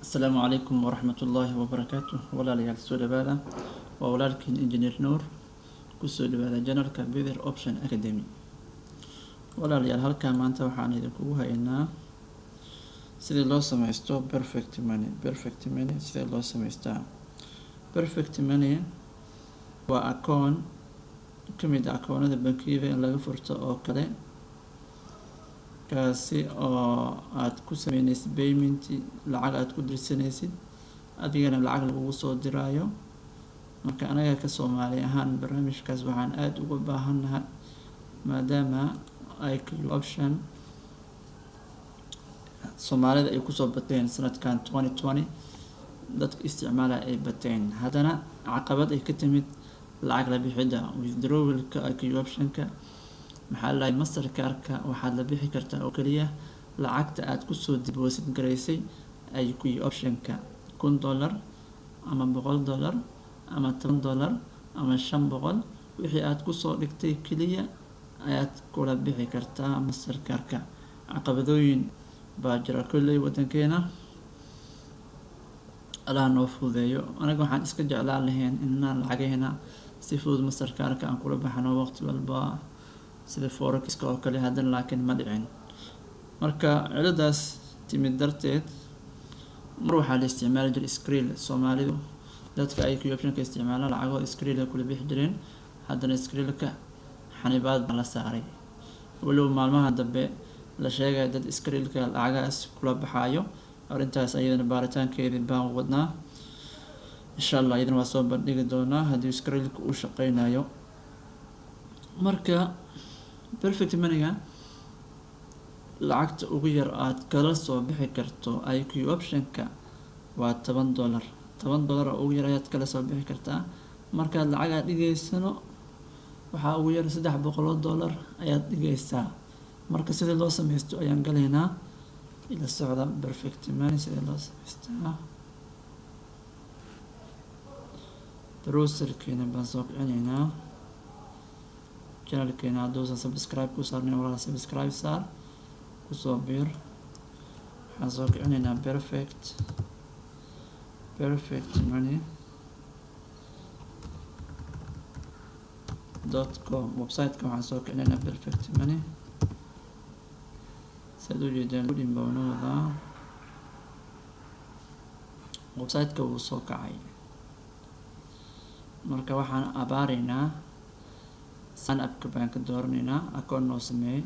السلام عليكم ورحمة الله وبركاته walaalayaal soo dhawaada waa walaalkiin engineer nuur kusoo dhawaada general computer option academy walaalayaal halkaan maanta waxaan idinkugu haynaa sidii loo sameysto perfect money sidii loo sameystaa perfect money waa akoon kamid ah akoonada bangiyada in laga furto oo kale kaasi oo aad ku sameynaysid payment lacag aad ku dirsanaysid adigana lacag lagugu soo diraayo marka anaga ka Soomaali ahaan barnaamijkaas waxaan aad uga baahanahay maadaama IQ option Soomaalida ay kusoo bateen sanadkan 2020 dadka isticmaala ay bateen haddana caqabad ay ka timid lacag la bixida withdrawalka IQ optionka maxaa la mastercard-ka waxaad la bixi kartaa oo kaliya lacagta aad kusoo deposit garaysay IQ optionka $1 ama $100 ama $10 ama $500 wixii aad kusoo dhigtay kaliya ayaad kula bixi kartaa mastercard-ka caqabadooyin baa jira kulley wadankeena Allah noo fududeeyo anaga waxaan iska jeclaan lahayn inaan lacagayna si fudud mastercard-ka aan kula baxno waqti walba sida forex oo kale haddana laakiin ma dhicin marka ciladaas timid darteed mar waxaa la isticmaali jiray skrill Soomaalidu dadka IQ optionka isticmaala lacagooda skrill kula bixi jireen haddana skrillka xanibaad baa la saaray walow maalmaha dambe la sheegay dad skrillka lacagaas kula baxaayo arrintaas ayadana baaritaankeedii baan wadnaa insha Allah idin waa soo bandhigi doonaa haddii skrillka uu shaqeynayo marka perfect money-ga lacagta ugu yar aad kala soo bixi karto IQ optionka waa $10 ugu yar ayaad kala soo bixi kartaa markaad lacag aad dhigaysano waxaa ugu yar $300 ayaad dhigaysaa marka sidii loo sameysto ayaan galaynaa ila socda perfect money sidii loo sameystaa browserkeena baan soo kicinaynaa channelkeena haddoosan subscribe ku saarnayn walaal subscribe saar kusoo biir waxaan soo kicinaynaa perfect money.com website-ka waxaan soo kicinaynaa perfect money saad u jeedaan udhin baa una wadaa website-ka wuu soo kacay marka waxaan abaaraynaa sign up-ka baan ka dooranaynaa akoon noo sameeyay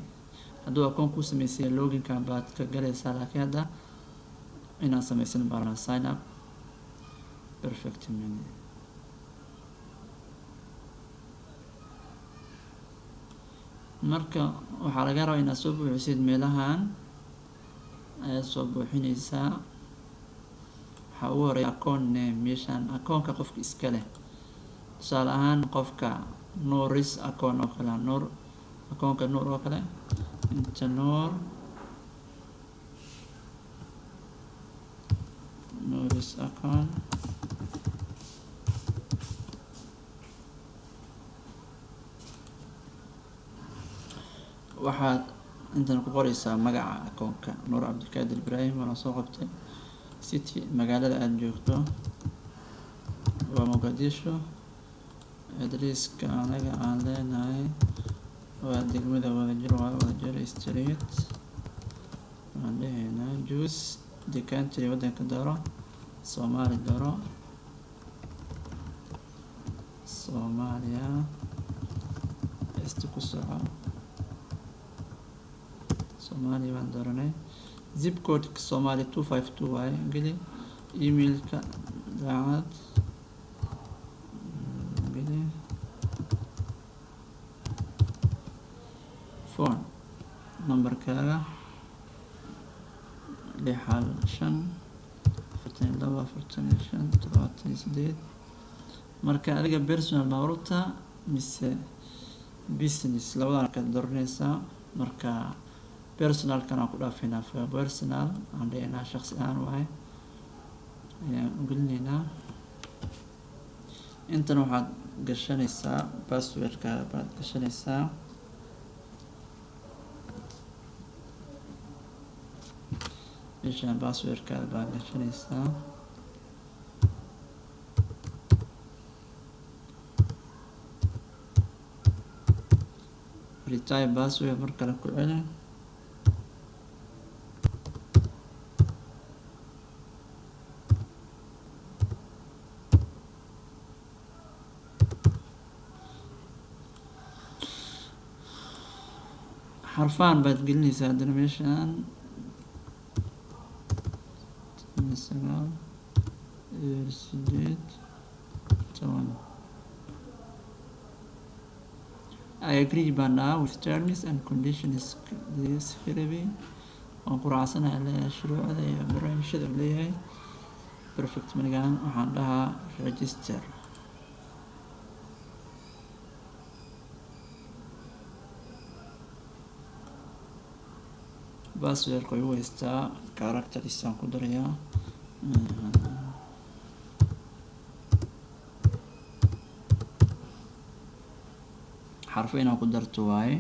hadduu akoon ku sameysay loginka baad ka galaysaa laakiin hadda inaan sameysan baarna sign up perfect money marka waxaa laga rabaa inaad soo buuxisid meelahan ayaad soo buuxinaysaa waxaa ugu horeeya akoon name meeshaan akoonka qofka iska leh tusaale ahaan qofka Nuris akoon oo kale Nur akoonka Nur oo kale inta Nuris akoon waxaad intan ku qoraysaa magaca akoonka Nur Cabdilkaadir Ibrahim waana soo qabtay city magaalada aad joogto waa Mogadisho adresska anaga aan leenahay waa degmada Wadajir Street aan leenahay juice the country wadanka daro Soomaali daro Soomaaliya ku soco Soomaali baan dooranay zip code Soomaali 252 waaye geli emailka daacad phone numberkaaga 645 marka adiga personal baaruta mise business labada ka dooranaysaa marka personal kana ku dhaafinaa personal aan leeyahay shakhsi ahaan waaye ayaan gelinaynaa intan waxaad gashanaysaa passwordka baad gashanaysaa meeshaan passwordkaada baa gashanaysaa. retype password mar kale ku celi. xarfaan baad gelinaysaa haddana meeshaan 9 I agree baan dhahaa with terms and conditions this therapy. waan ku raacsanahay leeyahay shuruucda iyo barnaamijyada uu leeyahay. perfect manigan waxaan dhahaa register. passwordka igu haystaa characterisaan ku darayaa. xarfo inaan ku darto waaye.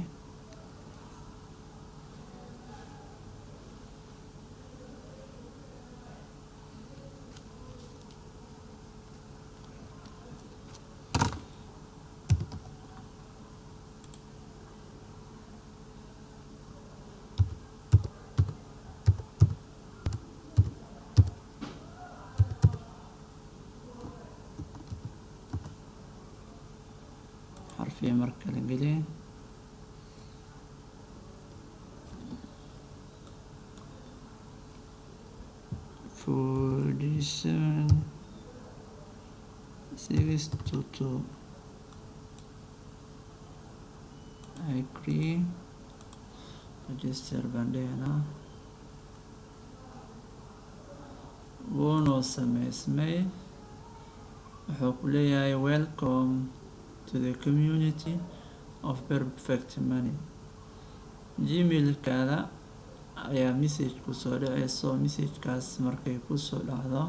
xarfiya mar kale geli. Forty-seven 622 I agree. register baan dhahaynaa. wuunoo sameysmay. wuxuu ku leeyahay welcome to the community of perfect money. gmailkaada ayaa message kusoo dhaceyso. messagekaas markay kusoo dhacdo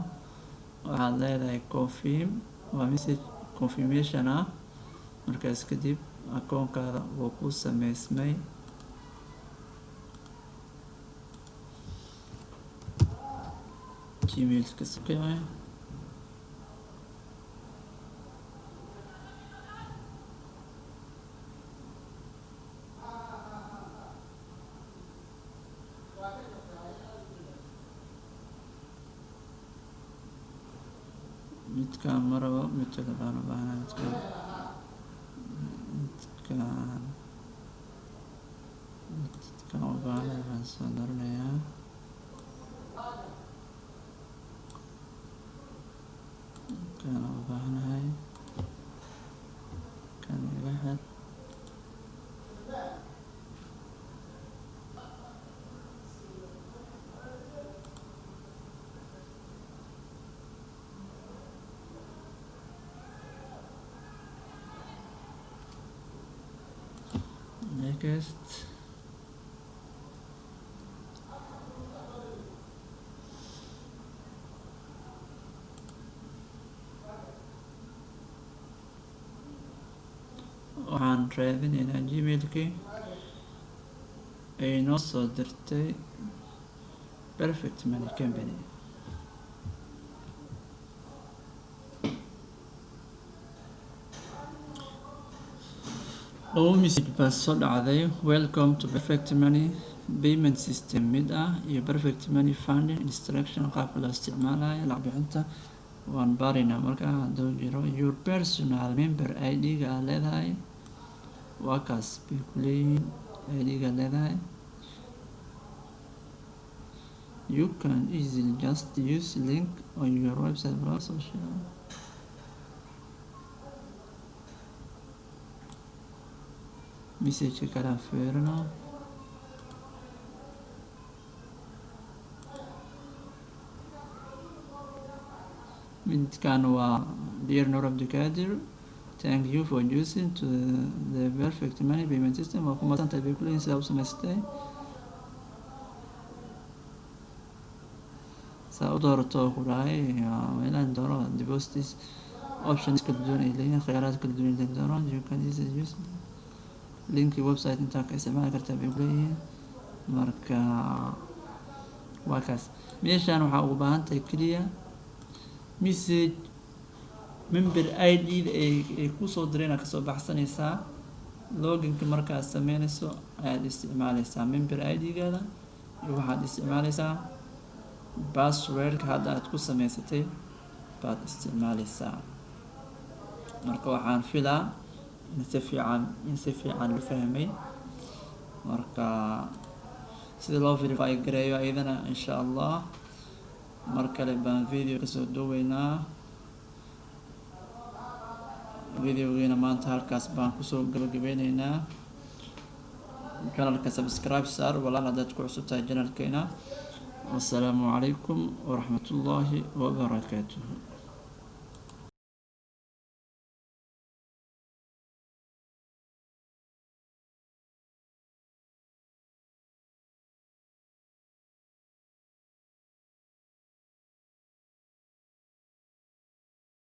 waxaad leedahay confirm. waa message confirmation ah. markaas kadib akoonkaada wuu ku sameysmay. gmailka saqiice. midkaan maraba midka baan u baahnaa. midkaan u baahnay baan soo daranayaa. midkaan u baahnahay kan iga xad. next. waxaan raadinaynaa gmailkii ay noo soo dirtay perfect money company. labo message baa soo dhacday. welcome to perfect money payment system mid ah iyo perfect money funding instruction qaabka loo isticmaalayo lacag bixinta. waan baaraynaa markaa hadduu jiro. your personal member ID-ga aad leedahay waa kaas bay ku leeyihiin. ID-ga aad leedahay you can easily just use link on your website blog social. message kala fiirino. midkaan waa dear Nur Abdulkadir, thank you for choosing to the perfect money payment system. waa ku masantahay bay ku leeyihin sidaa u samaystay. saa u doorato oo ku dhahay meelahan dooro deposits options kala duwan ay leeyihiin. khiyaraad kala duwan ay dooro. you can easily use linki website intaa ka isticmaali kartaa bay ku leeyihiin. marka waa kaas. Meeshaan waxaa ugu baahan tahay keliya message member ID da ay kusoo direen aad kasoo baxsanaysaa. Loginka markaad sameynayso ayaad isticmaalaysaa member ID-gaada iyo waxaad isticmaalaysaa passwordka hadda aad ku samaysatay baad isticmaalaysaa. Marka waxaan filaa in si fiican u fahmay. Marka sida loo verify gareeyo ayadana insha Allah mar kale baan video kasoo duubaynaa. Videogeena maanta halkaas baan kusoo gabagabeynaynaa. Channelka subscribe saar walaal haddaad ku cusub tahay channelkeena. Assalaamu calaykum waraxmatullaahi wabarakaatuh.